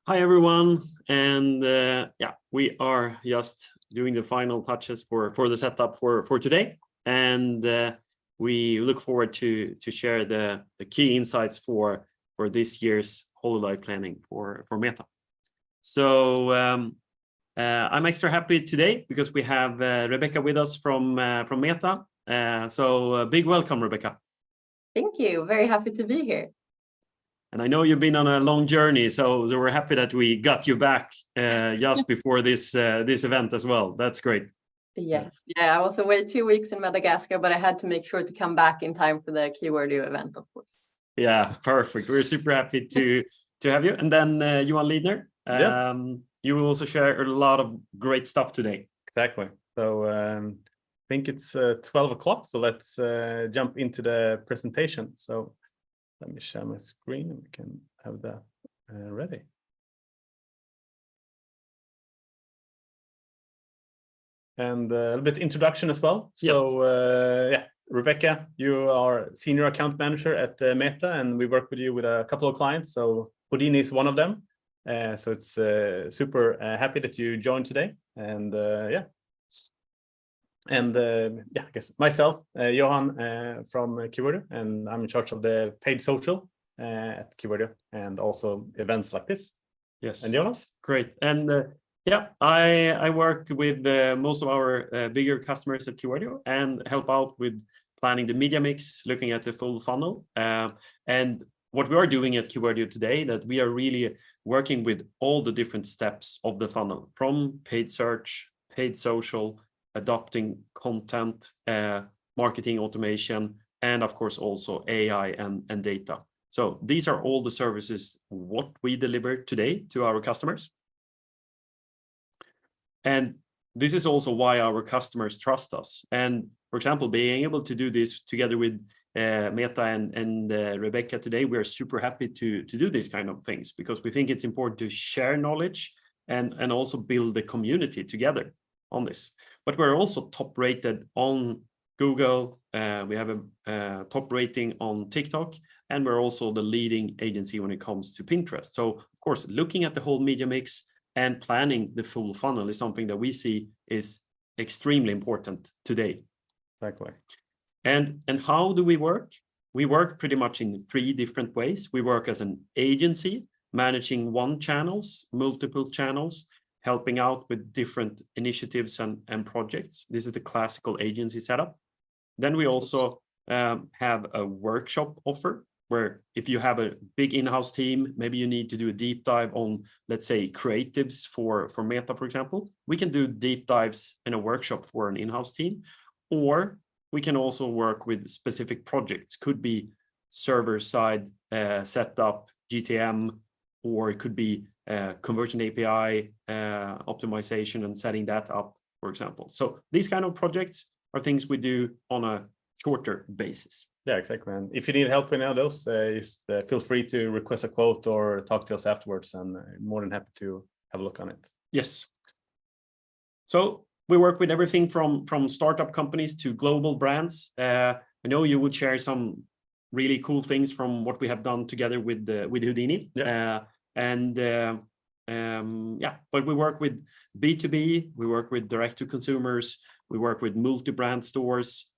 Hi everyone, and we are just doing the final touches for the setup for today, and we look forward to share the key insights for this year's holiday planning for Meta. So I'm extra happy today because we have Rebecca with us from Meta. So big welcome, Rebecca. Thank you. Very happy to be here. And I know you've been on a long journey, so we're happy that we got you back just before this event as well. That's great. Yes, yeah, I was away 2 weeks in Madagascar, but I had to make sure to come back in time for the Keywordeo event, of course. Yeah, perfect. We're super happy to have you. And then Johan Lidner, you will also share a lot of great stuff today. Exactly. So I think it's 12 o'clock, so let's jump into the presentation. So let me share my screen and we can have that ready. And a little bit introduction as well. Yes. So Rebecca, you are Senior Account Manager at Meta, and we work with you with a couple of clients. So Houdini is one of them. So it's super happy that you joined today. And I guess myself, Johan from Keywordeo, and I'm in charge of the paid social at Keywordeo and also events like this. Yes. And Jonas? Great. And I work with most of our bigger customers at Keywordeo and help out with planning the media mix, looking at the full funnel. And what we are doing at Keywordeo today, that we are really working with all the different steps of the funnel, from paid search, paid social, adopting content, marketing automation, and of course also AI and data. So these are all the services what we deliver today to our customers. And this is also why our customers trust us. And for example, being able to do this together with Meta and Rebecca today, we are super happy to do these kind of things because we think it's important to share knowledge and also build the community together on this. But we're also top rated on Google. We have a top rating on TikTok, and we're also the leading agency when it comes to Pinterest. So of course, looking at the whole media mix and planning the full funnel is something that we see is extremely important today. Exactly. And how do we work? We work pretty much in 3 different ways. We work as an agency, managing multiple channels, helping out with different initiatives and projects. This is the classical agency setup. Then we also have a workshop offer where if you have a big in-house team, maybe you need to do a deep dive on, let's say, creatives for Meta, for example. We can do deep dives in a workshop for an in-house team, or we can also work with specific projects. Could be server-side setup, GTM, or it could be conversion API optimization and setting that up, for example. So these kind of projects are things we do on a shorter basis. Yeah, exactly. And if you need help with any of those, feel free to request a quote or talk to us afterwards, and I'm more than happy to have a look on it. Yes. So we work with everything from startup companies to global brands. I know you would share some really cool things from what we have done together with Houdini. Yeah. But we work with B2B, we work with direct to consumers, we work with multi-brand stores.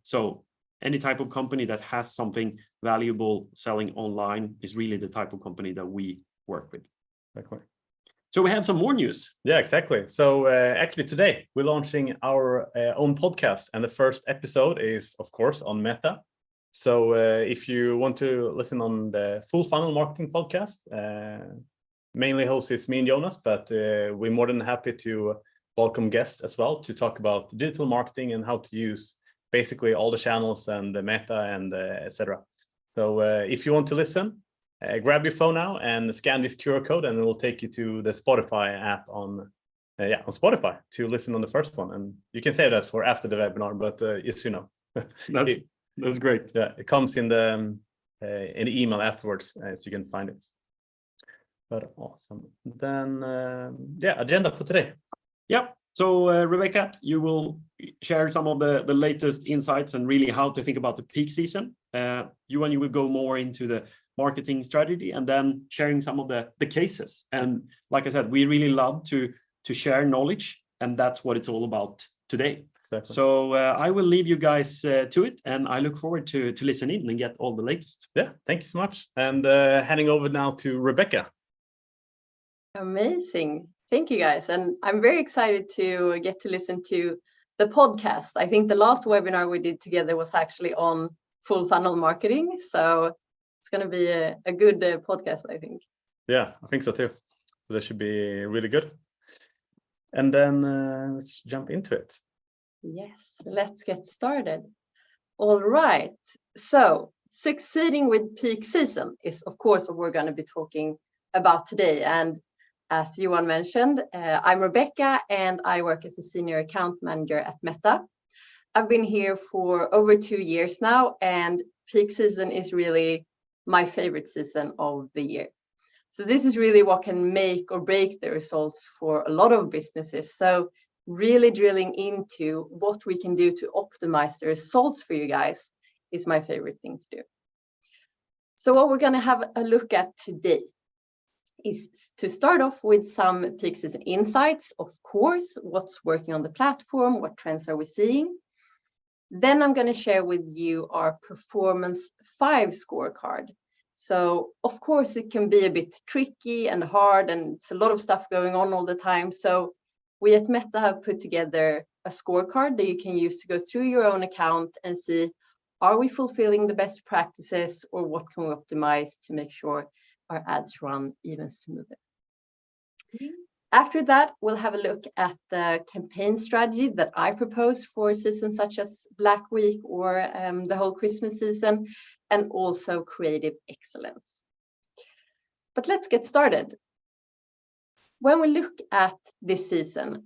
So any type of company that has something valuable selling online is really the type of company that we work with. Exactly. So we have some more news. Yeah, exactly. So actually today we're launching our own podcast, and the first episode is of course on Meta. So if you want to listen on the Full Funnel Marketing Podcast, mainly host is me and Jonas, but we're more than happy to welcome guests as well to talk about digital marketing and how to use basically all the channels and the Meta and etc. So if you want to listen, grab your phone now and scan this QR code, and it will take you to the Spotify app on Spotify to listen on the first one. And you can save that for after the webinar, but yes, you know. That's great. Yeah, it comes in the email afterwards, so you can find it. But awesome. Then agenda for today. Yeah. So Rebecca, you will share some of the latest insights and really how to think about the peak season. You will go more into marketing strategy, and then sharing some of the cases. And like I said, we really love to share knowledge, and that's what it's all about today. Exactly. So I will leave you guys to it, and I look forward to listen in and get all the latest. Yeah, thank you so much. And handing over now to Rebecca. Amazing. Thank you, guys. And I'm very excited to get to listen to the podcast. I think the last webinar we did together was actually on full funnel marketing. So it's going to be a good podcast, I think. Yeah, I think so too. So that should be really good. And then let's jump into it. Yes, let's get started. All right. So succeeding with peak season is, of course, what we're going to be talking about today. And as Johan mentioned, I'm Rebecca, and I work as a senior account manager at Meta. I've been here for over 2 years now, and peak season is really my favorite season of the year. So this is really what can make or break the results for a lot of businesses. So really drilling into what we can do to optimize the results for you guys is my favorite thing to do. So what we're going to have a look at today is to start off with some peak season insights, of course, what's working on the platform, what trends are we seeing. Then I'm going to share with you our Performance 5 scorecard. So of course it can be a bit tricky and hard, and it's a lot of stuff going on all the time. So we at Meta have put together a scorecard that you can use to go through your own account and see, are we fulfilling the best practices, or what can we optimize to make sure our ads run even smoother. After that, we'll have a look at the campaign strategy that I propose for seasons such as Black Week or the whole Christmas season, and also creative excellence. But let's get started. When we look at this season,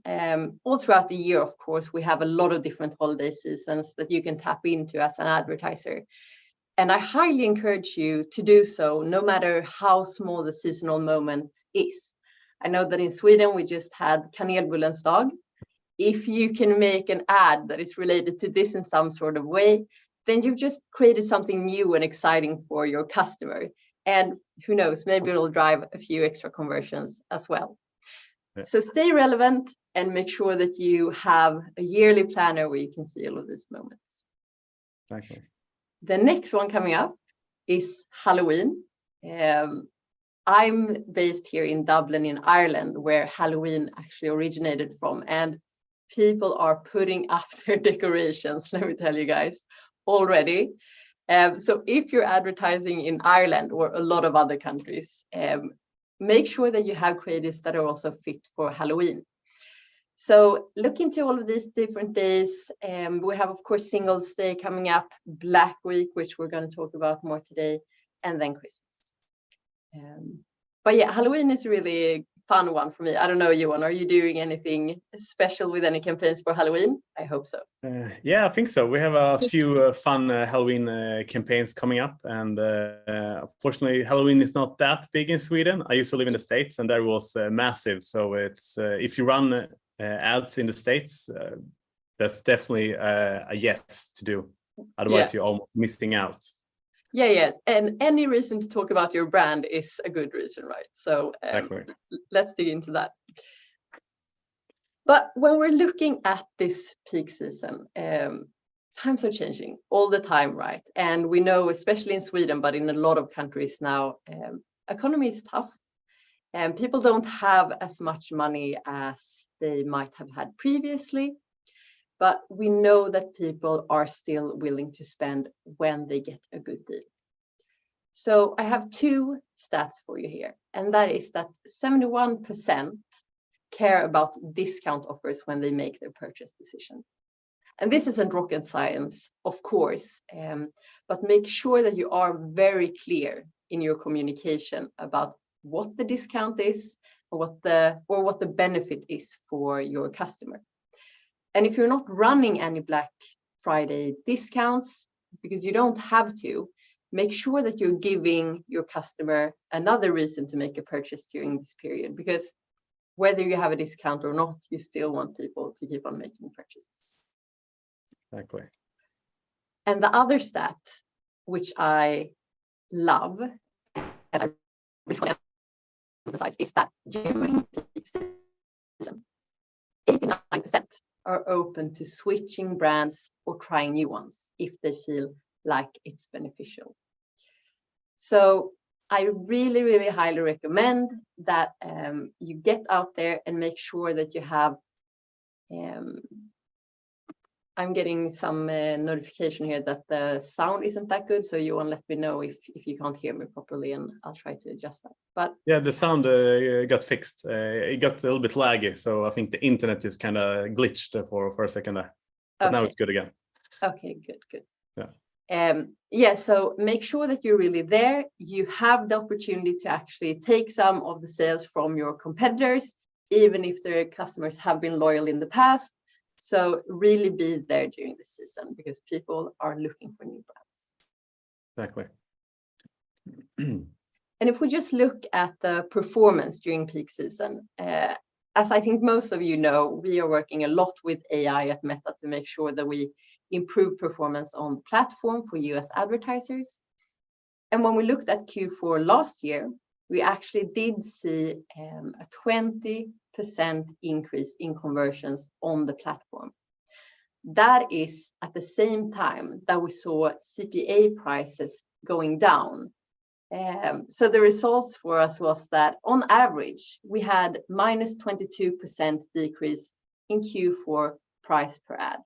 all throughout the year, of course, we have a lot of different holiday seasons that you can tap into as an advertiser. And I highly encourage you to do so, no matter how small the seasonal moment is. I know that in Sweden, we just had Kanelbullens dag. If you can make an ad that is related to this in some sort of way, then you've just created something new and exciting for your customer. And who knows, maybe it'll drive a few extra conversions as well. Yeah. So stay relevant and make sure that you have a yearly planner where you can see all of these moments. Okay. The next one coming up is Halloween. I'm based here in Dublin in Ireland, where Halloween actually originated from, and people are putting up their decorations, let me tell you guys, already. So if you're advertising in Ireland or a lot of other countries, make sure that you have creatives that are also fit for Halloween. So look into all of these different days. We have, of course, Singles Day coming up, Black Week, which we're going to talk about more today, and then Christmas. But yeah, Halloween is really a fun one for me. I don't know, Johan, are you doing anything special with any campaigns for Halloween? I hope so. Yeah, I think so. We have a few fun Halloween campaigns coming up, and unfortunately, Halloween is not that big in Sweden. I used to live in the States, and there was massive. So it's if you run ads in the States, that's definitely a yes to do. Otherwise, you're almost missing out. Yeah. And any reason to talk about your brand is a good reason, right? So let's dig into that. But when we're looking at this peak season, times are changing all the time, right? And we know, especially in Sweden, but in a lot of countries now, economy is tough, and people don't have as much money as they might have had previously. But we know that people are still willing to spend when they get a good deal. So I have two stats for you here, and that is that 71% care about discount offers when they make their purchase decision. And this isn't rocket science, of course, but make sure that you are very clear in your communication about what the discount is or what the benefit is for your customer. And if you're not running any Black Friday discounts, because you don't have to, make sure that you're giving your customer another reason to make a purchase during this period, because whether you have a discount or not, you still want people to keep on making purchases. Exactly. And the other stat, which I love, and I really want to emphasize is that during peak season, 89% are open to switching brands or trying new ones if they feel like it's beneficial. So I really, really highly recommend that you get out there and make sure that you have, I'm getting some notification here that the sound isn't that good, so you want to let me know if you can't hear me properly, and I'll try to adjust that. But yeah, the sound got fixed. It got a little bit laggy, so I think the internet just kind of glitched for a second there. But now it's good again. Okay, good. Yeah. Yeah, so make sure that you're really there. You have the opportunity to actually take some of the sales from your competitors, even if their customers have been loyal in the past. So really be there during the season because people are looking for new brands. Exactly. And if we just look at the performance during peak season, as I think most of you know, we are working a lot with AI at Meta to make sure that we improve performance on the platform for US advertisers. And when we looked at Q4 last year, we actually did see a 20% increase in conversions on the platform. That is at the same time that we saw CPA prices going down. So the results for us was that on average, we had minus 22% decrease in Q4 price per ad.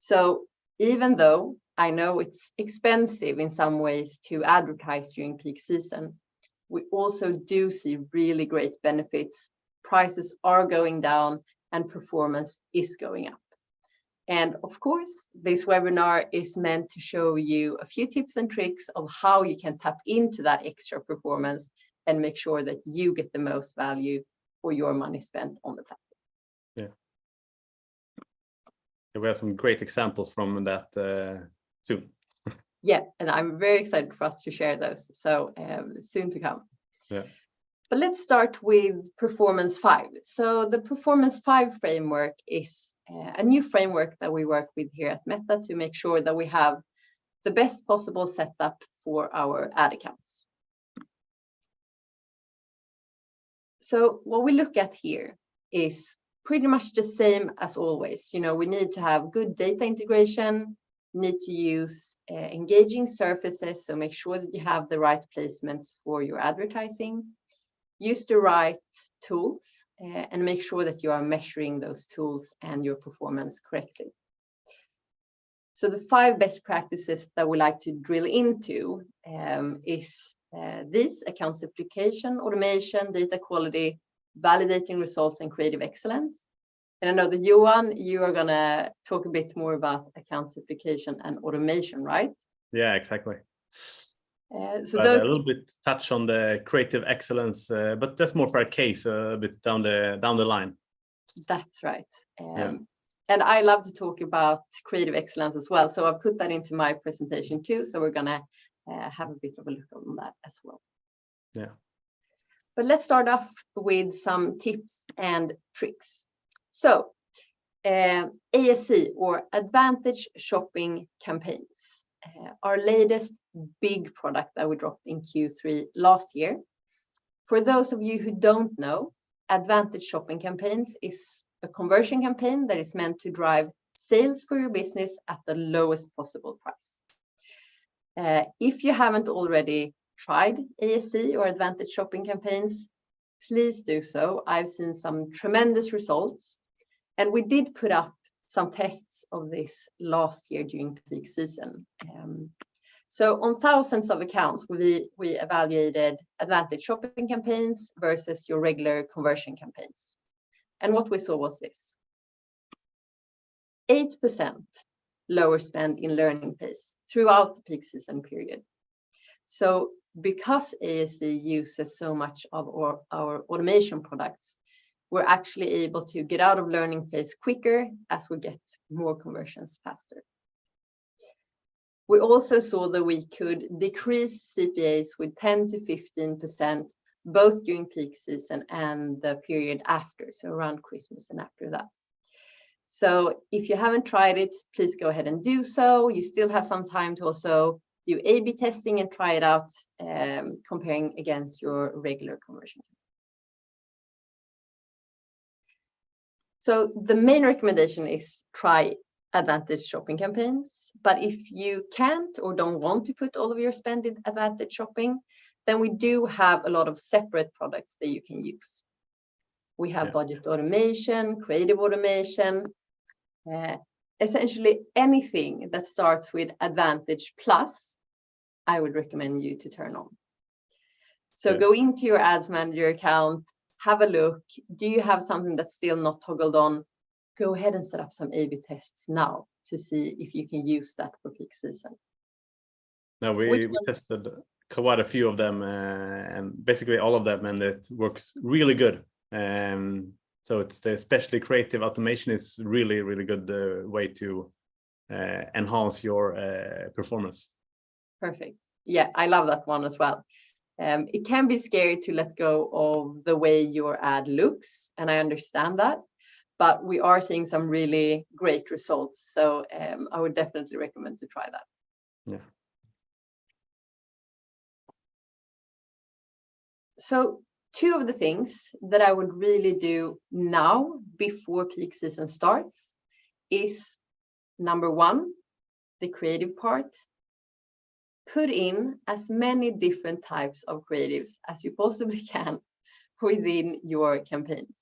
So even though I know it's expensive in some ways to advertise during peak season, we also do see really great benefits. Prices are going down and performance is going up. And of course, this webinar is meant to show you a few tips and tricks of how you can tap into that extra performance and make sure that you get the most value for your money spent on the platform. Yeah. We have some great examples from that soon. Yeah, and I'm very excited for us to share those. So soon to come. Yeah. But let's start with Performance 5. So the Performance 5 framework is a new framework that we work with here at Meta to make sure that we have the best possible setup for our ad accounts. So what we look at here is pretty much the same as always. You know, we need to have good data integration, need to use engaging surfaces, so make sure that you have the right placements for your advertising, use the right tools, and make sure that you are measuring those tools and your performance correctly. So the 5 best practices that we like to drill into is this: account simplification, automation, data quality, validating results, and creative excellence. And I know that Johan, you are gonna talk a bit more about account simplification and automation, right? Yeah, exactly. So but those a little bit touch on the creative excellence, but that's more for a case a bit down the line. That's right. Yeah. And I love to talk about creative excellence as well. So I've put that into my presentation too. So we're gonna have a bit of a look on that as well. Yeah. But let's start off with some tips and tricks. So ASC, or Advantage Shopping Campaigns, our latest big product that we dropped in Q3 last year. For those of you who don't know, Advantage Shopping Campaigns is a conversion campaign that is meant to drive sales for your business at the lowest possible price. If you haven't already tried ASC or Advantage Shopping Campaigns, please do so. I've seen some tremendous results, and we did put up some tests of this last year during peak season. So on thousands of accounts, we evaluated Advantage Shopping Campaigns versus your regular conversion campaigns. And what we saw was this: 8% lower spend in learning phase throughout the peak season period. So because ASC uses so much of our automation products, we're actually able to get out of learning phase quicker as we get more conversions faster. We also saw that we could decrease CPAs with 10 to 15%, both during peak season and the period after, so around Christmas and after that. So if you haven't tried it, please go ahead and do so. You still have some time to also do A/B testing and try it out, comparing against your regular conversion. So the main recommendation is try advantage shopping campaigns. But if you can't or don't want to put all of your spend in advantage shopping, then we do have a lot of separate products that you can use. We have budget automation, creative automation, essentially anything that starts with advantage plus, I would recommend you to turn on. So go into your ads manager account, have a look. Do you have something that's still not toggled on? Go ahead and set up some A/B tests now to see if you can use that for peak season. No, we tested quite a few of them, and basically all of them, and it works really good. So it's especially creative automation is really, really good way to enhance your performance. Perfect. Yeah, I love that one as well. It can be scary to let go of the way your ad looks, and I understand that, but we are seeing some really great results. So I would definitely recommend to try that. Yeah. So two of the things that I would really do now before peak season starts is number one, the creative part. Put in as many different types of creatives as you possibly can within your campaigns.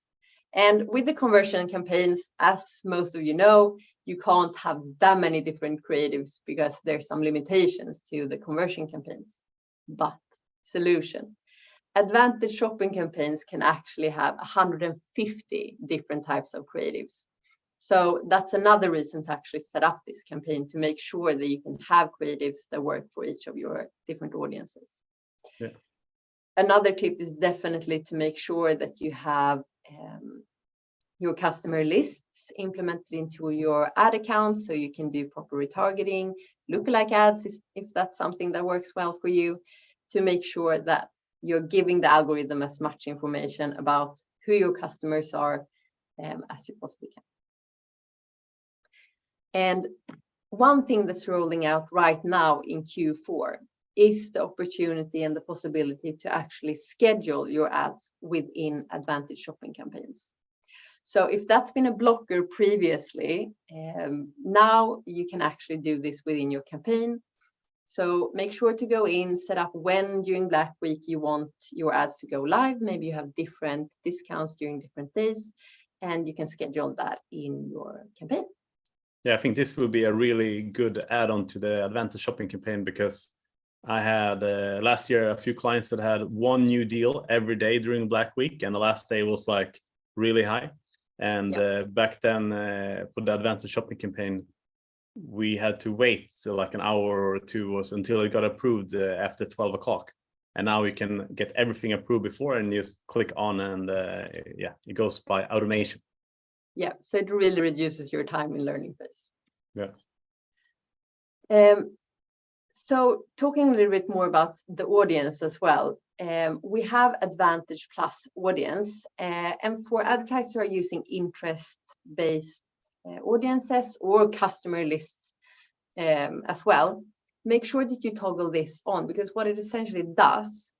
And with the conversion campaigns, as most of you know, you can't have that many different creatives because there's some limitations to the conversion campaigns. But solution. Advantage shopping campaigns can actually have 150 different types of creatives. So that's another reason to actually set up this campaign, to make sure that you can have creatives that work for each of your different audiences. Yeah. Another tip is definitely to make sure that you have your customer lists implemented into your ad accounts, so you can do proper retargeting, lookalike ads, if that's something that works well for you, to make sure that you're giving the algorithm as much information about who your customers are as you possibly can. And one thing that's rolling out right now in Q4 is the opportunity and the possibility to actually schedule your ads within advantage shopping campaigns. So if that's been a blocker previously, now you can actually do this within your campaign. So make sure to go in, set up when during Black Week you want your ads to go live. Maybe you have different discounts during different days, and you can schedule that in your campaign. Yeah, I think this will be a really good add-on to the advantage shopping campaign, because I had last year a few clients that had one new deal every day during Black Week, and the last day was like really high. And back then for the advantage shopping campaign, we had to wait like an hour or two until it got approved after 12 o'clock. And now we can get everything approved before and just click on, and it goes by automation. Yeah, so it really reduces your time in learning phase. Yeah. So talking a little bit more about the audience as well. We have Advantage Plus audience, and for advertisers who are using interest-based audiences or customer lists as well, make sure that you toggle this on, because what it essentially does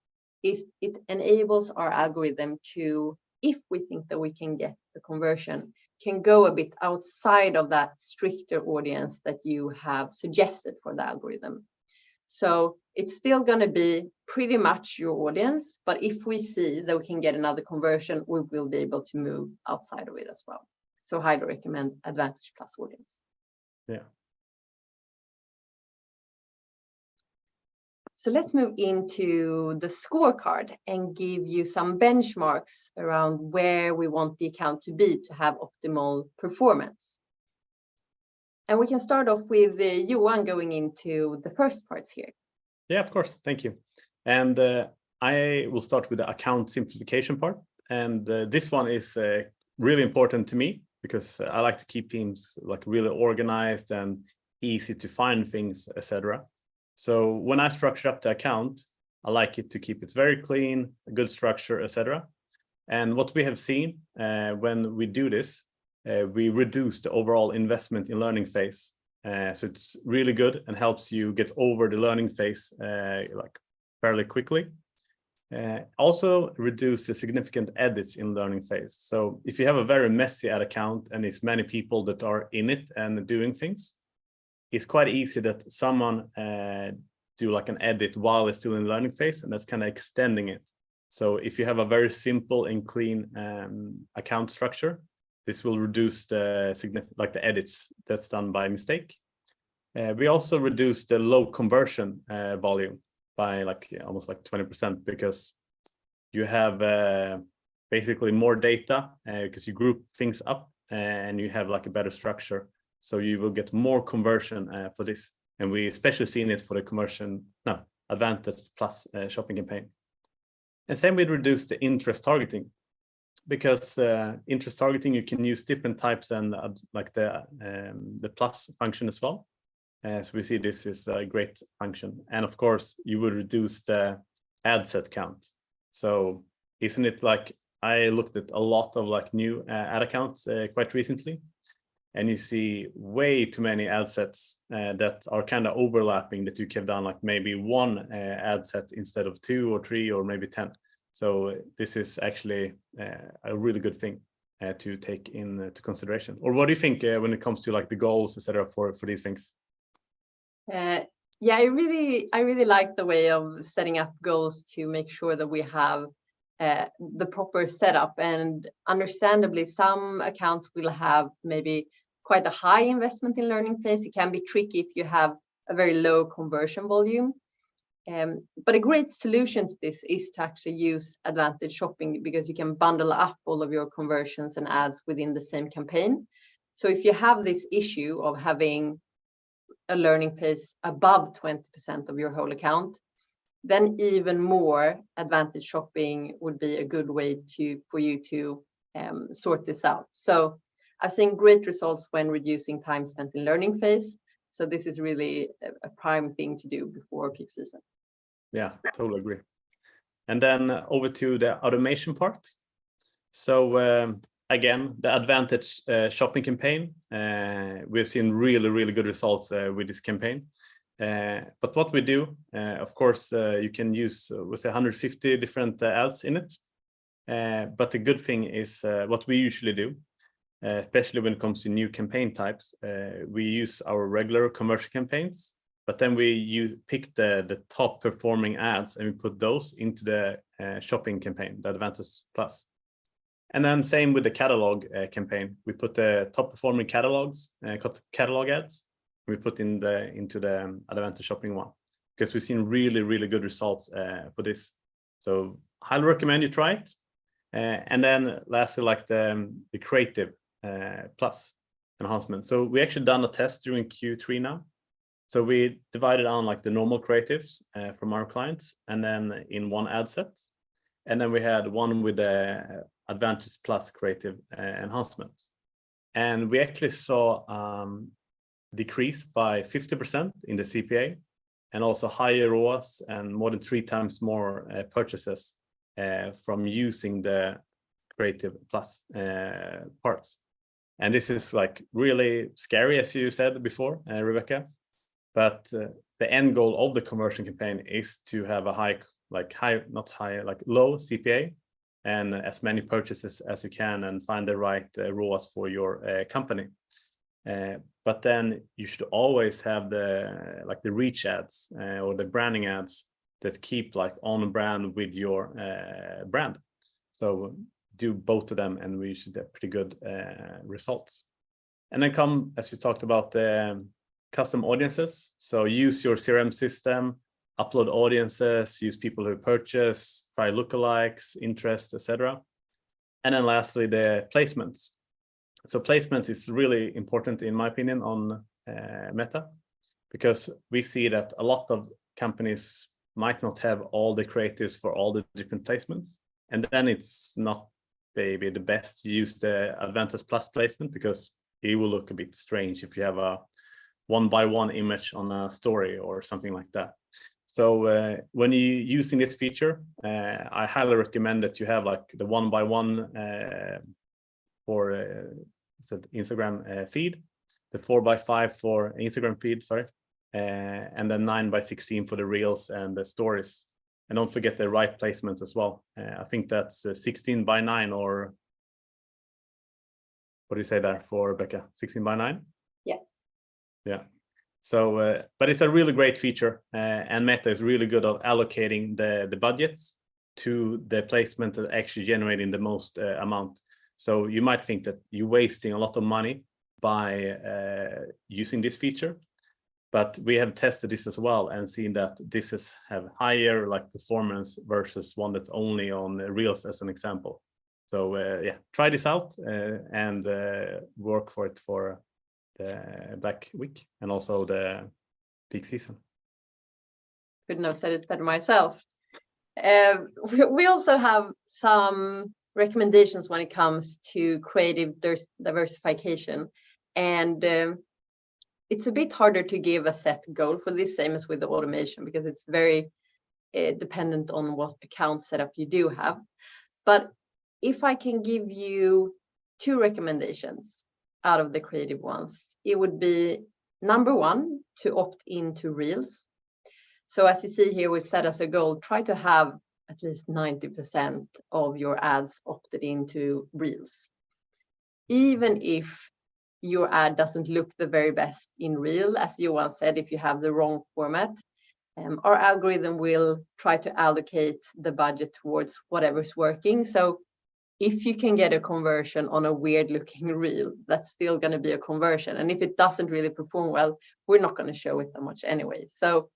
is it enables our algorithm to, if we think that we can get the conversion, can go a bit outside of that stricter audience that you have suggested for the algorithm. So it's still going to be pretty much your audience, but if we see that we can get another conversion, we will be able to move outside of it as well. So highly recommend Advantage Plus audience. Yeah. So let's move into the scorecard and give you some benchmarks around where we want the account to be to have optimal performance. And we can start off with Johan going into the first parts here. Yeah, of course. Thank you. And I will start with the account simplification part. And this one is really important to me, because I like to keep teams like really organized and easy to find things, etc. So when I structure up the account, I like it to keep it very clean, a good structure, etc. And what we have seen when we do this, we reduce the overall investment in learning phase So it's really good and helps you get over the learning phase like fairly quickly. Also reduce the significant edits in learning phase. So if you have a very messy ad account and it's many people that are in it and doing things, it's quite easy that someone do like an edit while it's still in the learning phase, and that's kind of extending it. So if you have a very simple and clean account structure, this will reduce the like the edits that's done by mistake. We also reduce the low conversion volume by like almost like 20%, because you have basically more data because you group things up and you have like a better structure. So you will get more conversion for this. And we especially seen it for the Advantage Plus shopping campaign. And same with reduce the interest targeting, because interest targeting, you can use different types and like the plus function as well. So we see this is a great function. And of course, you will reduce the ad set count. So isn't it like, I looked at a lot of like new ad accounts quite recently, and you see way too many ad sets that are kind of overlapping, that you can have done like maybe one ad set instead of 2 or 3 or maybe 10. So this is actually a really good thing to take into consideration. Or what do you think when it comes to like the goals, etc., for these things? Yeah, I really like the way of setting up goals to make sure that we have the proper setup. And understandably, some accounts will have maybe quite a high investment in learning phase. It can be tricky if you have a very low conversion volume. But a great solution to this is to actually use Advantage Shopping, because you can bundle up all of your conversions and ads within the same campaign. So if you have this issue of having a learning phase above 20% of your whole account, then even more Advantage Shopping would be a good way for you to sort this out. So I've seen great results when reducing time spent in learning phase. So this is really a prime thing to do before peak season. Yeah, totally agree. And then over to the automation part. So again, the Advantage shopping campaign, we've seen really good results with this campaign. But what we do, of course, you can use, we say 150 different ads in it. But the good thing is what we usually do, especially when it comes to new campaign types, we use our regular commercial campaigns, but then we pick the top performing ads and we put those into the shopping campaign, the Advantage Plus. And then same with the catalog campaign, we put the top performing catalogs, catalog ads, we put into the Advantage Shopping one, because we've seen really good results for this. So highly recommend you try it. And then lastly, like the creative plus enhancement. So we actually done a test during Q3 now. So we divided on like the normal creatives from our clients, and then in one ad set. And then we had one with the Advantage Plus creative enhancement. And we actually saw decrease by 50% in the CPA, and also higher ROAS and more than 3 times more purchases from using the creative plus parts. And this is like really scary, as you said before, Rebecca. But the end goal of the conversion campaign is to have a low CPA and as many purchases as you can, and find the right ROAS for your company. But then you should always have the reach ads or the branding ads that keep like on brand with your brand. So do both of them, and we should have pretty good results. And then come, as you talked about, the custom audiences. So use your CRM system, upload audiences, use people who purchase, try lookalikes, interest, etc. And then lastly, the placements. So placements is really important, in my opinion, on Meta, because we see that a lot of companies might not have all the creatives for all the different placements. And then it's not maybe the best to use the Advantage Plus placement, because it will look a bit strange if you have a 1-by-1 image on a story or something like that. So when you're using this feature, I highly recommend that you have like the 1-by-1 for Instagram feed, the 4x5 for Instagram feed, sorry, and then 9x16 for the reels and the stories. And don't forget the right placement as well. I think that's 16x9, or what do you say there for Rebecca? 16x9? Yes. Yeah. So, but it's a really great feature, and Meta is really good at allocating the budgets to the placement that actually generating the most amount. So you might think that you're wasting a lot of money by using this feature, but we have tested this as well and seen that this is have higher like performance versus one that's only on Reels as an example. So yeah, try this out and work for it for the Black Week and also the peak season. Couldn't have said it better myself. We also have some recommendations when it comes to creative diversification, and it's a bit harder to give a set goal for this, same as with the automation, because it's very dependent on what account setup you do have. But if I can give you 2 recommendations out of the creative ones, it would be number 1, to opt into Reels. So as you see here, we've set as a goal, try to have at least 90% of your ads opted into Reels. Even if your ad doesn't look the very best in Reel, as Johan said, if you have the wrong format, our algorithm will try to allocate the budget towards whatever's working. So if you can get a conversion on a weird looking Reel, that's still going to be a conversion. And if it doesn't really perform well, we're not going to show it that much anyway. So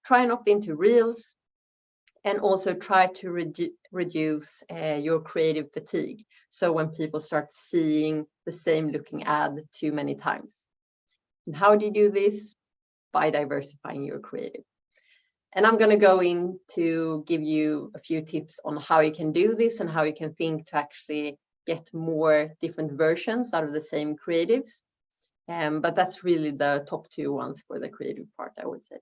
try and opt into Reels, and also try to reduce your creative fatigue. So when people start seeing the same looking ad too many times. And how do you do this? By diversifying your creative. And I'm going to go in to give you a few tips on how you can do this and how you can think to actually get more different versions out of the same creatives. But that's really the top 2 ones for the creative part, I would say.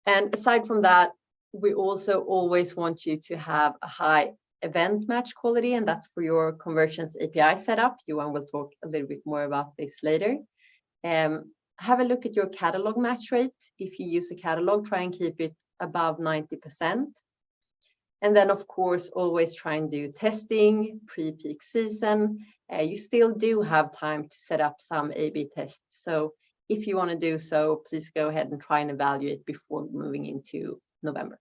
And aside from that, we also always want you to have a high event match quality, and that's for your conversions API setup. Johan will talk a little bit more about this later. Have a look at your catalog match rate. If you use a catalog, try and keep it above 90%. And then, of course, always try and do testing pre-peak season. You still do have time to set up some A/B tests. So if you want to do so, please go ahead and try and evaluate before moving into November.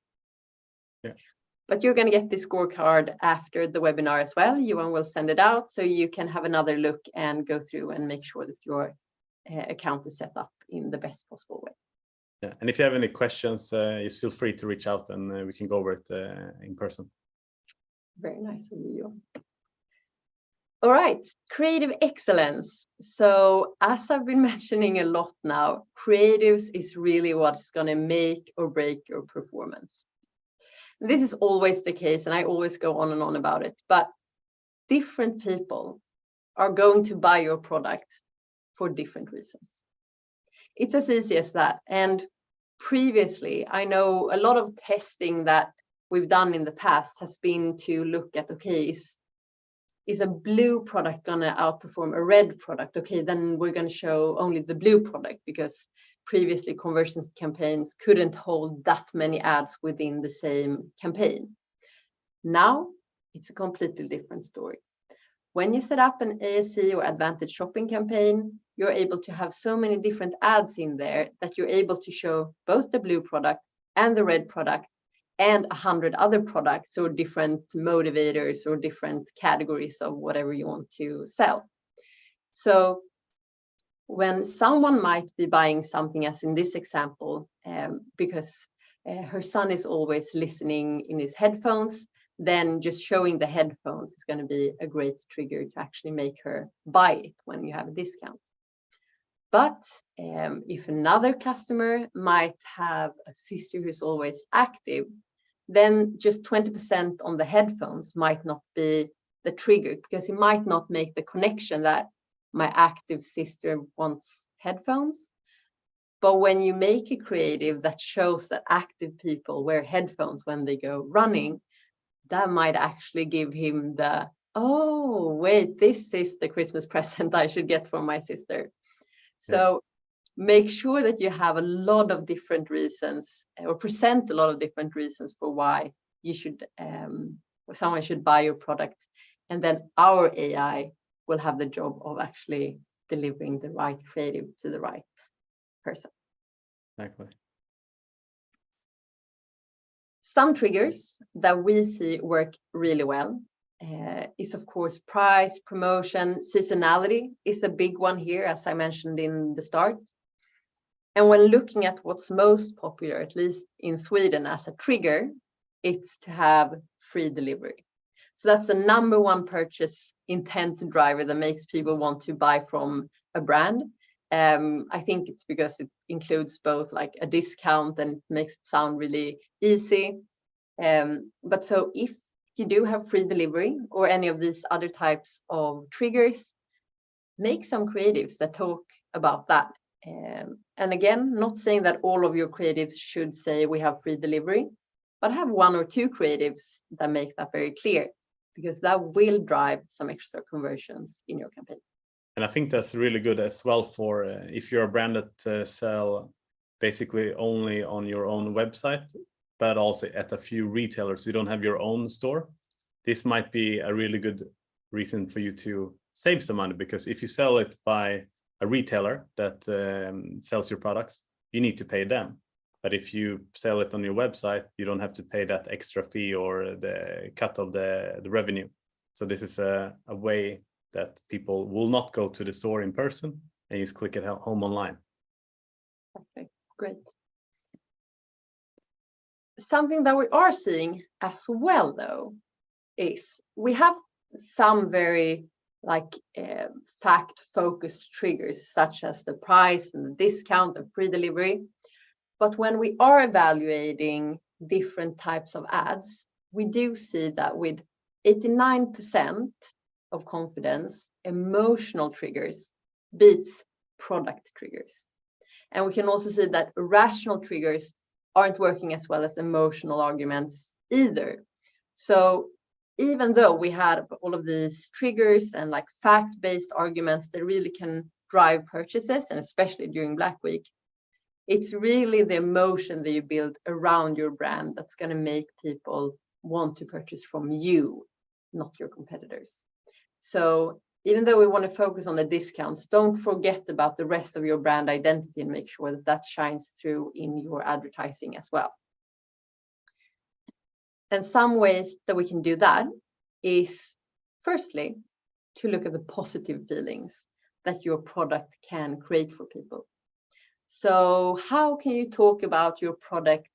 Yeah. But you're going to get this scorecard after the webinar as well. Johan will send it out so you can have another look and go through and make sure that your account is set up in the best possible way. Yeah, and if you have any questions, just feel free to reach out and we can go over it in person. Very nice of you, Johan. All right, creative excellence. So as I've been mentioning a lot now, creatives is really what's going to make or break your performance. This is always the case, and I always go on and on about it, but different people are going to buy your product for different reasons. It's as easy as that. And previously, I know a lot of testing that we've done in the past has been to look at, okay, is a blue product going to outperform a red product? Okay, then we're going to show only the blue product, because previously conversion campaigns couldn't hold that many ads within the same campaign. Now it's a completely different story. When you set up an ASC or advantage shopping campaign, you're able to have so many different ads in there that you're able to show both the blue product and the red product and 100 other products or different motivators or different categories of whatever you want to sell. So when someone might be buying something, as in this example, because her son is always listening in his headphones, then just showing the headphones is going to be a great trigger to actually make her buy it when you have a discount. But if another customer might have a sister who's always active, then just 20% on the headphones might not be the trigger, because he might not make the connection that my active sister wants headphones. But when you make a creative that shows that active people wear headphones when they go running, that might actually give him the, Oh, wait, this is the Christmas present I should get from my sister. So make sure that you have a lot of different reasons, or present a lot of different reasons for why you should, or someone should buy your product. And then our AI will have the job of actually delivering the right creative to the right person. Exactly. Some triggers that we see work really well is, of course, price, promotion, seasonality is a big one here, as I mentioned in the start. And when looking at what's most popular, at least in Sweden as a trigger, it's to have free delivery. So that's the number one purchase intent driver that makes people want to buy from a brand. I think it's because it includes both like a discount and makes it sound really easy. But so if you do have free delivery or any of these other types of triggers, make some creatives that talk about that. And again, not saying that all of your creatives should say we have free delivery, but have one or two creatives that make that very clear, because that will drive some extra conversions in your campaign. And I think that's really good as well for if you're a brand that sell basically only on your own website, but also at a few retailers. You don't have your own store. This might be a really good reason for you to save some money, because if you sell it by a retailer that sells your products, you need to pay them. But if you sell it on your website, you don't have to pay that extra fee or the cut of the revenue. So this is a way that people will not go to the store in person and just click it home online. Okay, great. Something that we are seeing as well, though, is we have some very fact-focused triggers, such as the price and the discount and free delivery. But when we are evaluating different types of ads, we do see that with 89% of confidence, emotional triggers beats product triggers. And we can also see that rational triggers aren't working as well as emotional arguments either. So even though we had all of these triggers and like fact-based arguments that really can drive purchases, and especially during Black Week, it's really the emotion that you build around your brand that's going to make people want to purchase from you, not your competitors. So even though we want to focus on the discounts, don't forget about the rest of your brand identity and make sure that that shines through in your advertising as well. And some ways that we can do that is, firstly, to look at the positive feelings that your product can create for people. So how can you talk about your product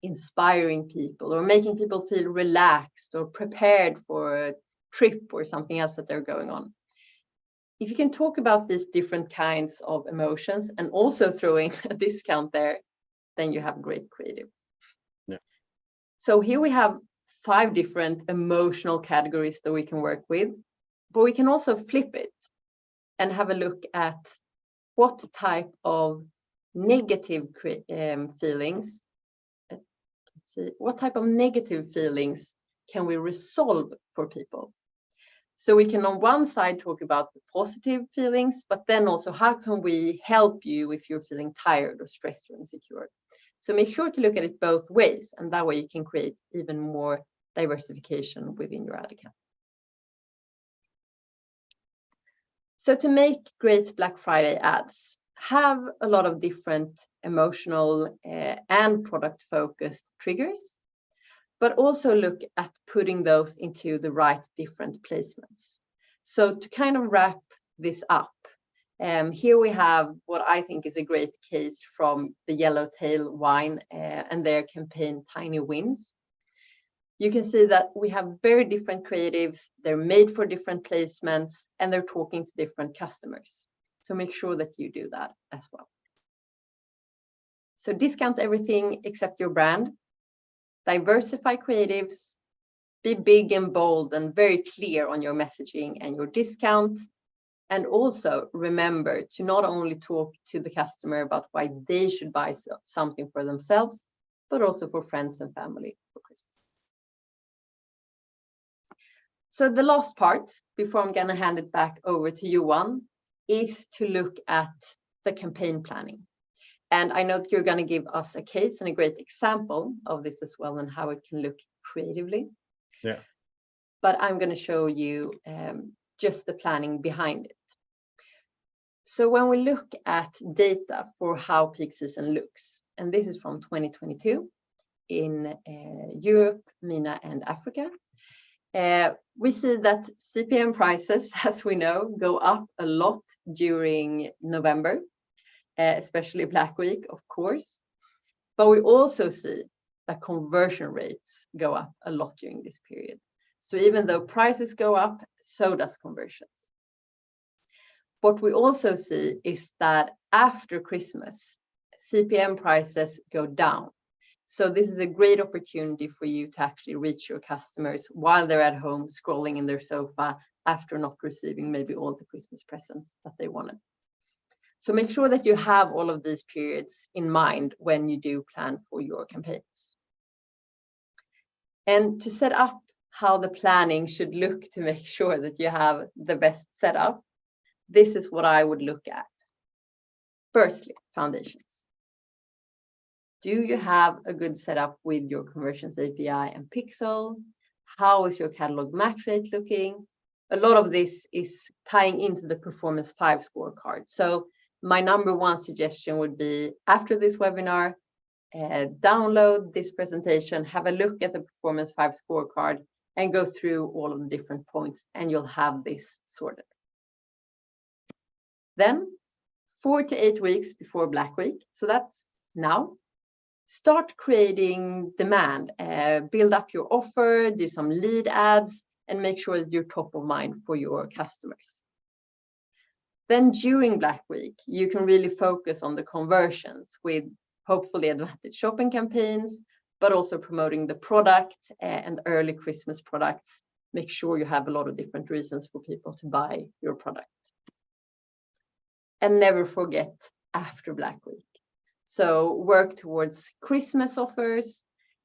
inspiring people or making people feel relaxed or prepared for a trip or something else that they're going on? If you can talk about these different kinds of emotions and also throwing a discount there, then you have great creative. Yeah. So here we have 5 different emotional categories that we can work with, but we can also flip it and have a look at what type of negative feelings. Let's see, what type of negative feelings can we resolve for people? So we can on one side talk about the positive feelings, but then also how can we help you if you're feeling tired or stressed or insecure? So make sure to look at it both ways, and that way you can create even more diversification within your ad account. So to make great Black Friday ads, have a lot of different emotional and product focused triggers, but also look at putting those into the right different placements. So to kind of wrap this up, here we have what I think is a great case from the Yellowtail wine and their campaign Tiny Wins. You can see that we have very different creatives, they're made for different placements, and they're talking to different customers. So make sure that you do that as well. So discount everything except your brand. Diversify creatives, be big and bold and very clear on your messaging and your discount. And also remember to not only talk to the customer about why they should buy something for themselves, but also for friends and family for Christmas. So the last part, before I'm gonna hand it back over to you, Johan, is to look at the campaign planning. And I know that you're gonna give us a case and a great example of this as well and how it can look creatively. Yeah. But I'm gonna show you just the planning behind it. So when we look at data for how peak season looks, and this is from 2022 in Europe, MENA, and Africa, we see that CPM prices, as we know, go up a lot during November, especially Black Week, of course. But we also see that conversion rates go up a lot during this period. So even though prices go up, so does conversions. What we also see is that after Christmas, CPM prices go down. So this is a great opportunity for you to actually reach your customers while they're at home scrolling in their sofa after not receiving maybe all the Christmas presents that they wanted. So make sure that you have all of these periods in mind when you do plan for your campaigns. And to set up how the planning should look to make sure that you have the best setup, this is what I would look at. Firstly, foundations. Do you have a good setup with your conversions API and Pixel? How is your catalog match rate looking? A lot of this is tying into the Performance 5 scorecard. So my number one suggestion would be, after this webinar, download this presentation, have a look at the Performance 5 scorecard, and go through all of the different points, and you'll have this sorted. Then 4 to 8 weeks before Black Week, so that's now, start creating demand, build up your offer, do some lead ads, and make sure that you're top of mind for your customers. Then during Black Week, you can really focus on the conversions with hopefully advantage shopping campaigns, but also promoting the product and early Christmas products. Make sure you have a lot of different reasons for people to buy your product. And never forget after Black Week. So work towards Christmas offers,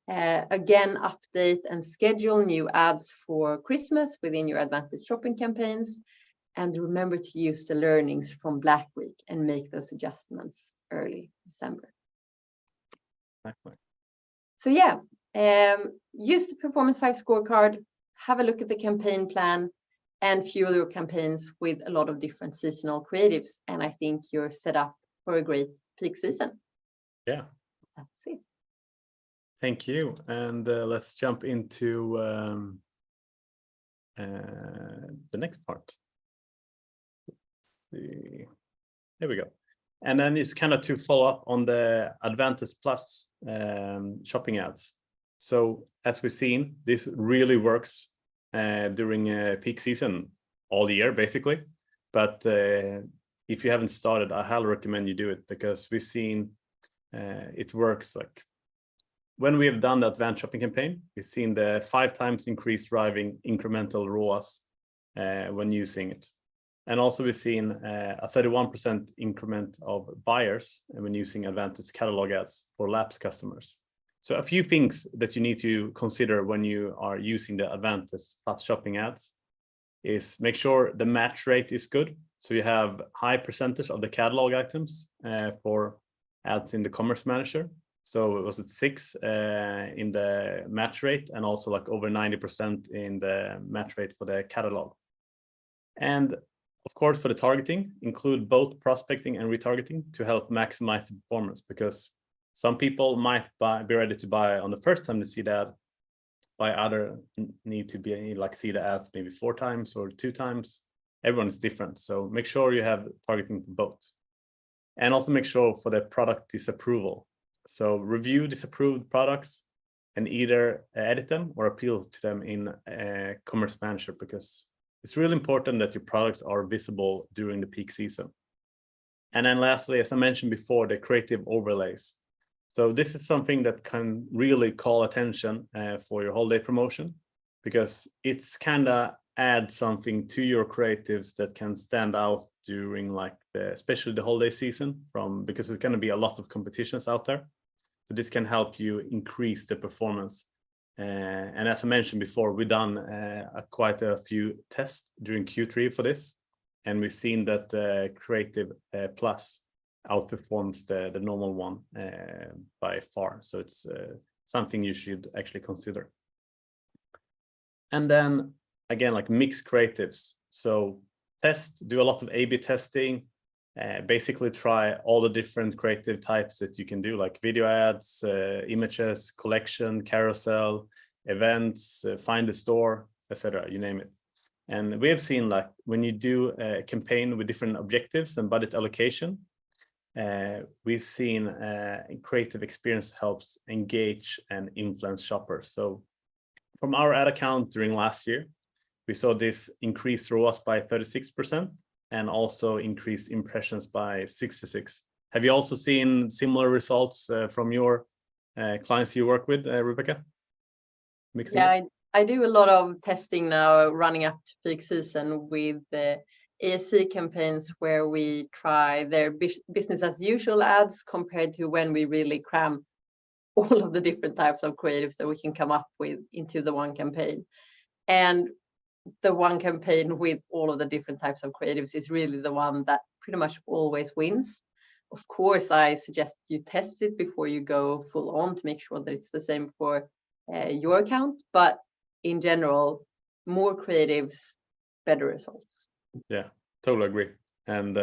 again, update and schedule new ads for Christmas within your advantage shopping campaigns. And remember to use the learnings from Black Week and make those adjustments early December. Exactly. So yeah, use the Performance 5 scorecard, have a look at the campaign plan, and fuel your campaigns with a lot of different seasonal creatives. And I think you're set up for a great peak season. Yeah. That's it. Thank you. And let's jump into the next part. There we go. And then it's kind of to follow up on the Advantage Plus shopping ads. So as we've seen, this really works during peak season all year, basically. But if you haven't started, I highly recommend you do it, because we've seen it works. Like when we have done the advanced shopping campaign, we've seen the 5 times increased driving incremental ROAS when using it. And also we've seen a 31% increment of buyers when using Advantage catalog ads for lapsed customers. So a few things that you need to consider when you are using the Advantage Plus shopping ads is make sure the match rate is good. So you have high percentage of the catalog items for ads in the Commerce Manager. So it was at 6 in the match rate, and also like over 90% in the match rate for the catalog. And of course, for the targeting, include both prospecting and retargeting to help maximize the performance, because some people might be ready to buy on the first time they see that, by other need to be like see the ads maybe 4 times or 2 times. Everyone is different, so make sure you have targeting for both. And also make sure for the product disapproval. So review disapproved products and either edit them or appeal to them in Commerce Manager, because it's really important that your products are visible during the peak season. And then lastly, as I mentioned before, the creative overlays. So this is something that can really call attention for your holiday promotion, because it's kind of add something to your creatives that can stand out during like especially the holiday season, because there's going to be a lot of competitions out there. So this can help you increase the performance. And as I mentioned before, we've done quite a few tests during Q3 for this, and we've seen that Creative Plus outperforms the normal one by far. So it's something you should actually consider. And then again, like mixed creatives. So do a lot of A/B testing. Basically try all the different creative types that you can do, like video ads, images, collection, carousel, events, find a store, etc. You name it. And we have seen, like, when you do a campaign with different objectives and budget allocation, we've seen creative experience helps engage and influence shoppers. So from our ad account during last year, we saw this increase ROAS by 36%. And also increased impressions by 66. Have you also seen similar results from your clients you work with, Rebecca? Yeah, I do a lot of testing now running up to peak season with the ASC campaigns where we try their business as usual ads compared to when we really cram all of the different types of creatives that we can come up with into the one campaign. And the one campaign with all of the different types of creatives is really the one that pretty much always wins. Of course, I suggest you test it before you go full on to make sure that it's the same for your account. But in general, more creatives, better results. Yeah, totally agree. And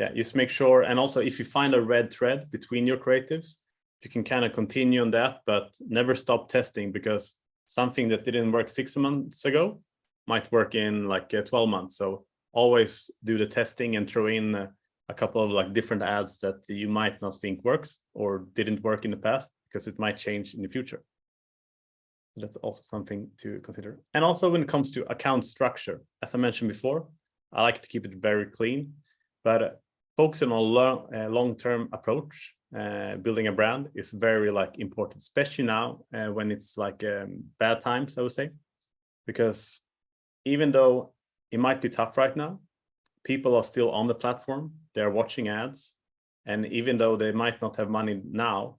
yeah, just make sure. And also, if you find a red thread between your creatives, you can kind of continue on that, but never stop testing, because something that didn't work 6 months ago might work in like 12 months. So always do the testing and throw in a couple of like different ads that you might not think works or didn't work in the past, because it might change in the future. So that's also something to consider. And also when it comes to account structure, as I mentioned before, I like to keep it very clean, but focusing on a long-term approach, building a brand is very like important, especially now when it's like bad times, I would say, because even though it might be tough right now, people are still on the platform, they're watching ads. And even though they might not have money now,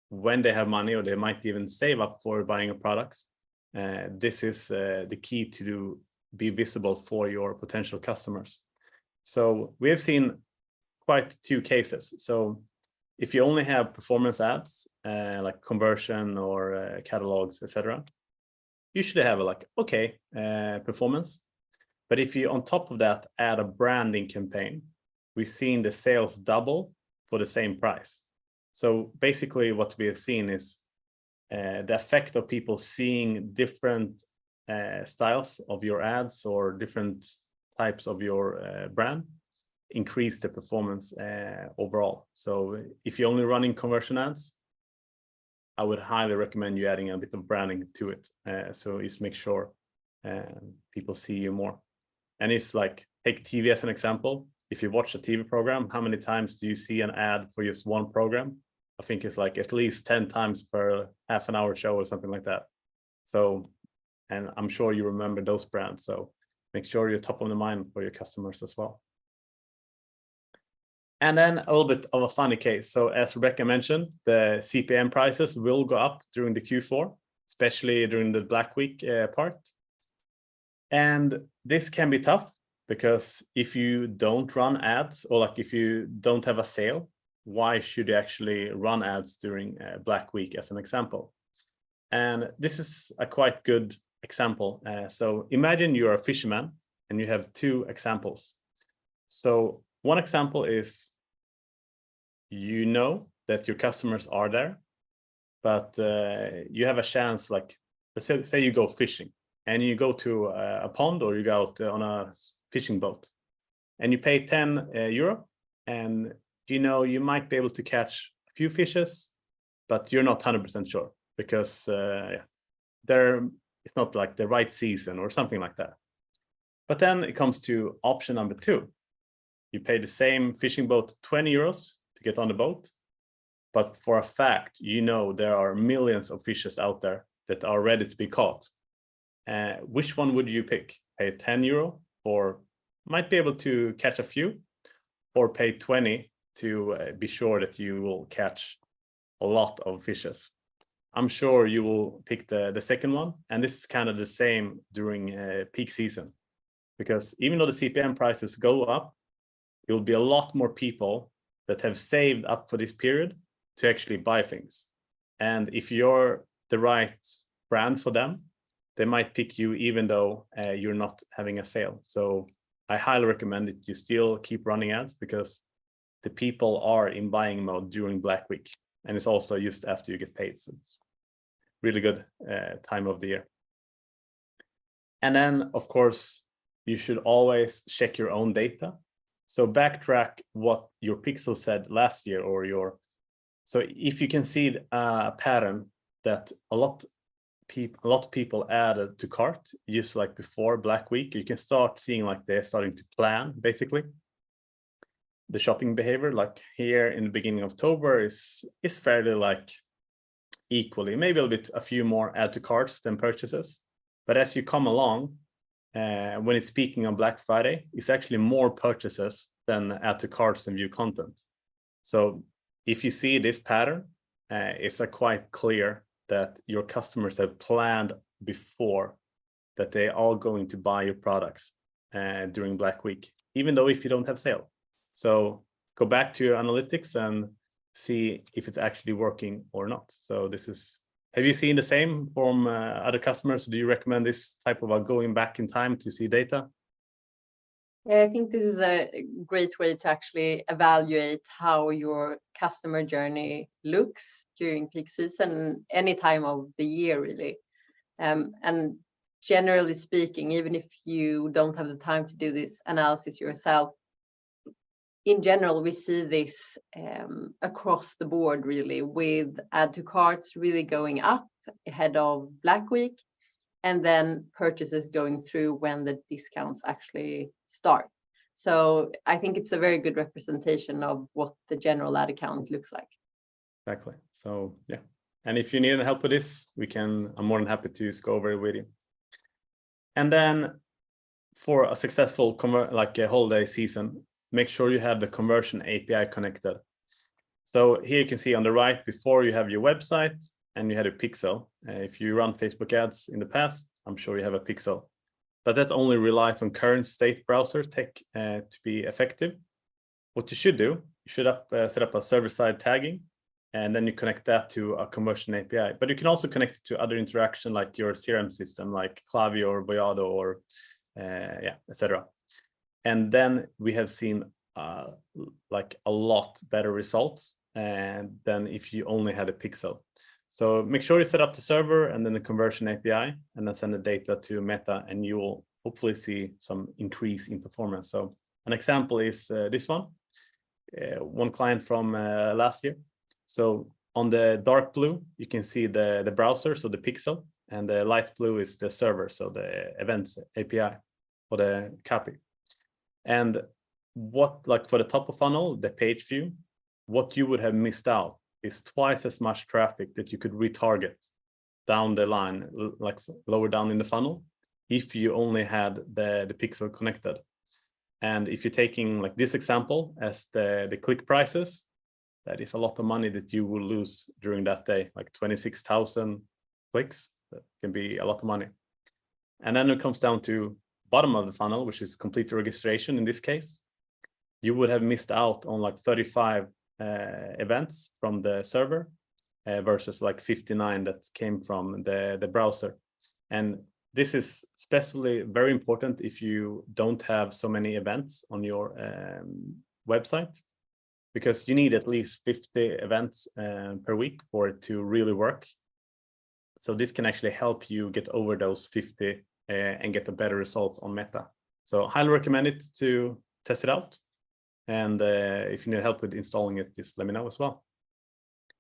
when they have money, or they might even save up for buying products, this is the key to be visible for your potential customers. So we have seen quite 2 cases. So if you only have performance ads, like conversion or catalogs, etc., usually have a like okay performance. But if you on top of that add a branding campaign, we've seen the sales double for the same price. So basically what we have seen is the effect of people seeing different styles of your ads or different types of your brand increase the performance overall. So if you're only running conversion ads, I would highly recommend you adding a bit of branding to it. So just make sure people see you more. And it's like, take TV as an example. If you watch a TV program, how many times do you see an ad for just one program? I think it's like at least 10 times per half an hour show or something like that. So, and I'm sure you remember those brands. So make sure you're top of the mind for your customers as well. And then a little bit of a funny case. So as Rebecca mentioned, the CPM prices will go up during the Q4, especially during the Black Week part. And this can be tough, because if you don't run ads, or like if you don't have a sale, why should you actually run ads during Black Week, as an example? And this is a quite good example. So imagine you're a fisherman and you have 2 examples. So one example is, you know that your customers are there, but you have a chance, like let's say you go fishing and you go to a pond, or you go out on a fishing boat and you pay 10 euro, and you know you might be able to catch a few fishes, but you're not 100% sure, because it's not like the right season or something like that. But then it comes to option number 2. You pay the same fishing boat 20 euros to get on the boat, but for a fact, you know there are millions of fishes out there that are ready to be caught. Which one would you pick? Pay 10 euro, or might be able to catch a few, or pay 20 to be sure that you will catch a lot of fishes? I'm sure you will pick the second one. And this is kind of the same during peak season, because even though the CPM prices go up, there will be a lot more people that have saved up for this period to actually buy things. And if you're the right brand for them, they might pick you even though you're not having a sale. So I highly recommend that you still keep running ads, because the people are in buying mode during Black Week. And it's also just after you get paid. So it's really good time of the year. And then, of course, you should always check your own data. So backtrack what your pixel said last year, or so if you can see a pattern that a lot of people added to cart just like before Black Week, you can start seeing like they're starting to plan basically the shopping behavior. Like here in the beginning of October is fairly like equally, maybe a few more add to carts than purchases. But as you come along, when it's peaking on Black Friday, it's actually more purchases than add to carts and view content. So if you see this pattern, it's quite clear that your customers have planned before that they are going to buy your products during Black Week, even though if you don't have sale. So go back to your analytics and see if it's actually working or not. So this is, have you seen the same from other customers? Do you recommend this type of going back in time to see data? Yeah, I think this is a great way to actually evaluate how your customer journey looks during peak season, any time of the year, really. And generally speaking, even if you don't have the time to do this analysis yourself, in general, we see this across the board, really, with add to carts really going up ahead of Black Week, and then purchases going through when the discounts actually start. So I think it's a very good representation of what the general ad account looks like. Exactly. So yeah. And if you need help with this, I'm more than happy to just go over it with you. And then for a successful a holiday season, make sure you have the conversion API connected. So here you can see on the right, before you have your website and you had a pixel. If you run Facebook ads in the past, I'm sure you have a pixel, but that only relies on current state browser tech to be effective. What you should do, you should set up a server-side tagging, and then you connect that to a conversion API. But you can also connect it to other interaction like your CRM system, like Klaviyo or Voyado or etc. And then we have seen like a lot better results than if you only had a pixel. So make sure you set up the server and then the conversion API, and then send the data to Meta, and you will hopefully see some increase in performance. So an example is this one client from last year. So on the dark blue, you can see the browser, so the pixel, and the light blue is the server, so the events API or the copy. And what, like for the top of funnel, the page view, what you would have missed out is twice as much traffic that you could retarget down the line, like lower down in the funnel, if you only had the pixel connected. And if you're taking like this example as the click prices, that is a lot of money that you will lose during that day, like 26,000 clicks. That can be a lot of money. And then it comes down to bottom of the funnel, which is complete registration in this case. You would have missed out on like 35 events from the server versus like 59 that came from the browser. And this is especially very important if you don't have so many events on your website, because you need at least 50 events per week for it to really work. So this can actually help you get over those 50 and get the better results on Meta. So highly recommend it to test it out. And if you need help with installing it, just let me know as well.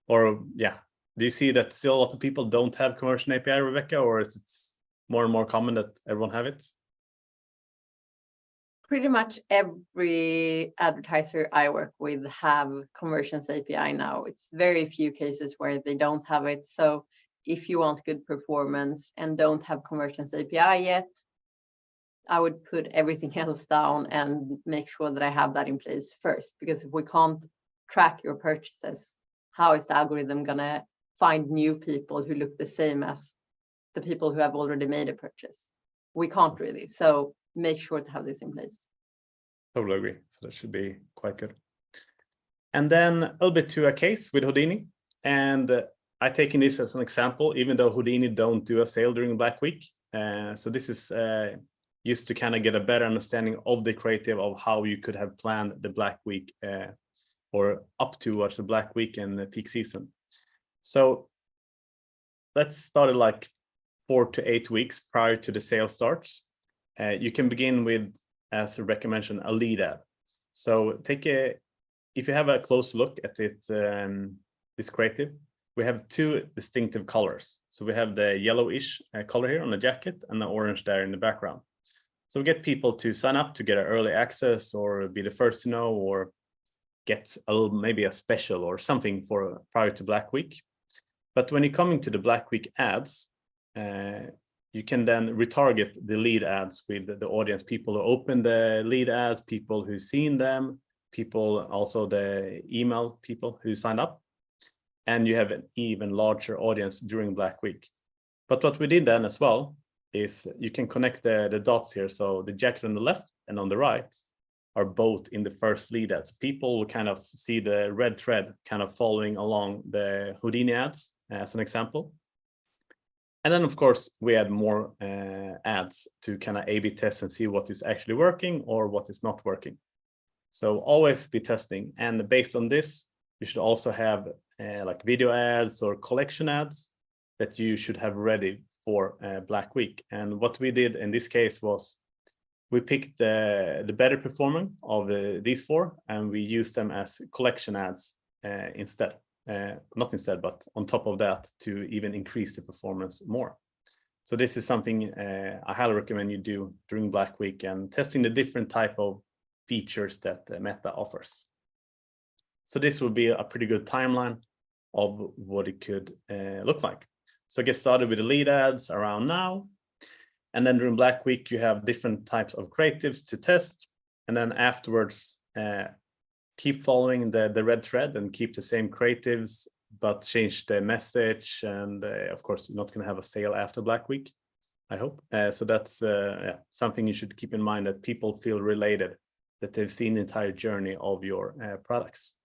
Or yeah, do you see that still a lot of people don't have conversion API, Rebecca, or is it more and more common that everyone have it? Pretty much every advertiser I work with have conversions API now. It's very few cases where they don't have it. So if you want good performance and don't have conversions API yet, I would put everything else down and make sure that I have that in place first, because if we can't track your purchases, how is the algorithm gonna find new people who look the same as the people who have already made a purchase. We can't really. So make sure to have this in place. Totally agree. So that should be quite good. And then a little bit to a case with Houdini. And I taken this as an example, even though Houdini don't do a sale during Black Week. So this is used to kind of get a better understanding of the creative of how you could have planned the Black Week or up towards the Black Week and the peak season. So let's start it like 4 to 8 weeks prior to the sale starts. You can begin with, as Rebecca mentioned, a lead ad. So if you have a close look at it, this creative, we have 2 distinctive colors. So we have the yellowish color here on the jacket and the orange there in the background. So we get people to sign up to get an early access or be the first to know or get maybe a special or something for prior to Black Week. But when you're coming to the Black Week ads, you can then retarget the lead ads with the audience, people who open the lead ads, people who've seen them, people, also the email people who sign up. And you have an even larger audience during Black Week. But what we did then as well is you can connect the dots here. So the jacket on the left and on the right are both in the first lead ads. People will kind of see the red thread kind of following along the Houdini ads as an example. And then, of course, we add more ads to kind of A/B test and see what is actually working or what is not working. So always be testing. And based on this, you should also have like video ads or collection ads that you should have ready for Black Week. And what we did in this case was we picked the better performing of these 4, and we used them as collection ads instead. Not instead, but on top of that to even increase the performance more. So this is something I highly recommend you do during Black Week and testing the different type of features that Meta offers. So this will be a pretty good timeline of what it could look like. So get started with the lead ads around now. And then during Black Week, you have different types of creatives to test. And then afterwards, keep following the red thread and keep the same creatives, but change the message. And of course, you're not going to have a sale after Black Week, I hope. So that's something you should keep in mind, that people feel related, that they've seen the entire journey of your products.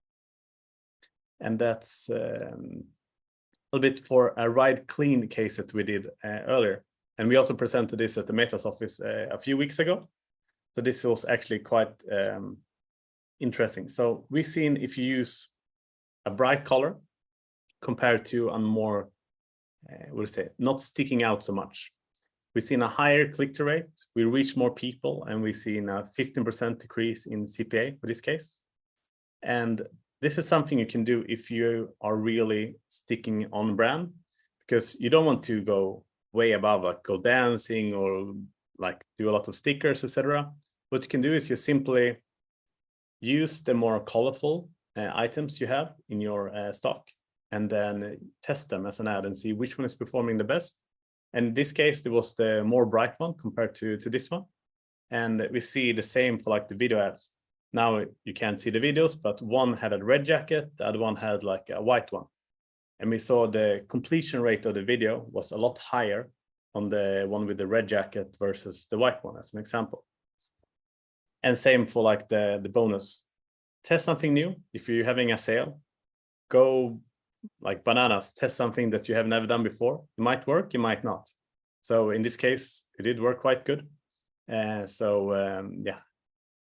And that's a little bit for a Ride Clean case that we did earlier. And we also presented this at the Meta's office a few weeks ago. So this was actually quite interesting. So we've seen if you use a bright color compared to a more, not sticking out so much. We've seen a higher click-through rate. We reach more people, and we've seen a 15% decrease in CPA for this case. And this is something you can do if you are really sticking on brand, because you don't want to go way above, like go dancing or like do a lot of stickers, etc. What you can do is you simply use the more colorful items you have in your stock, and then test them as an ad and see which one is performing the best. And in this case, it was the more bright one compared to this one. And we see the same for like the video ads. Now you can't see the videos, but one had a red jacket, the other one had like a white one. And we saw the completion rate of the video was a lot higher on the one with the red jacket versus the white one, as an example. And same for like the bonus. Test something new. If you're having a sale, go like bananas, test something that you have never done before. It might work, it might not. So in this case, it did work quite good. Yeah.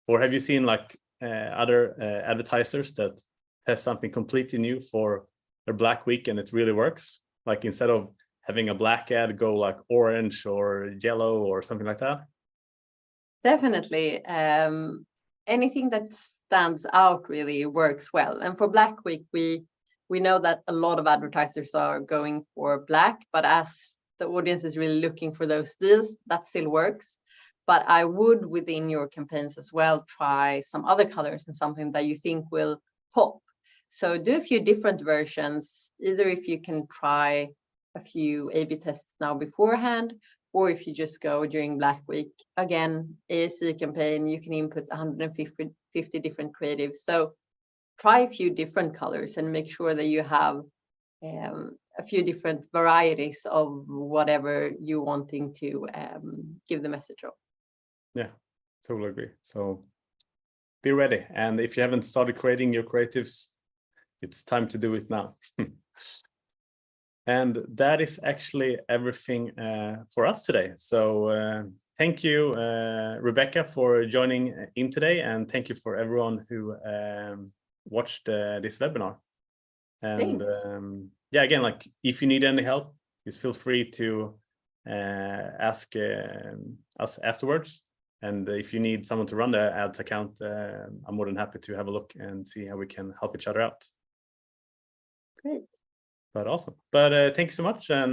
Or have you seen like other advertisers that test something completely new for their Black Week and it really works? Like instead of having a black ad, go like orange or yellow or something like that? Definitely. Anything that stands out really works well. And for Black Week, we know that a lot of advertisers are going for black, but as the audience is really looking for those deals, that still works. But I would, within your campaigns as well, try some other colors and something that you think will pop. So do a few different versions, either if you can try a few A/B tests now beforehand, or if you just go during Black Week. Again, ASC campaign, you can input 150 different creatives. So try a few different colors and make sure that you have a few different varieties of whatever you're wanting to give the message of. Yeah, totally agree. So be ready. And if you haven't started creating your creatives, it's time to do it now. And that is actually everything for us today. So thank you, Rebecca, for joining in today. And thank you for everyone who watched this webinar. And yeah, again, like if you need any help, just feel free to ask us afterwards. And if you need someone to run the ads account, I'm more than happy to have a look and see how we can help each other out. Great. But awesome. But thank you so much. And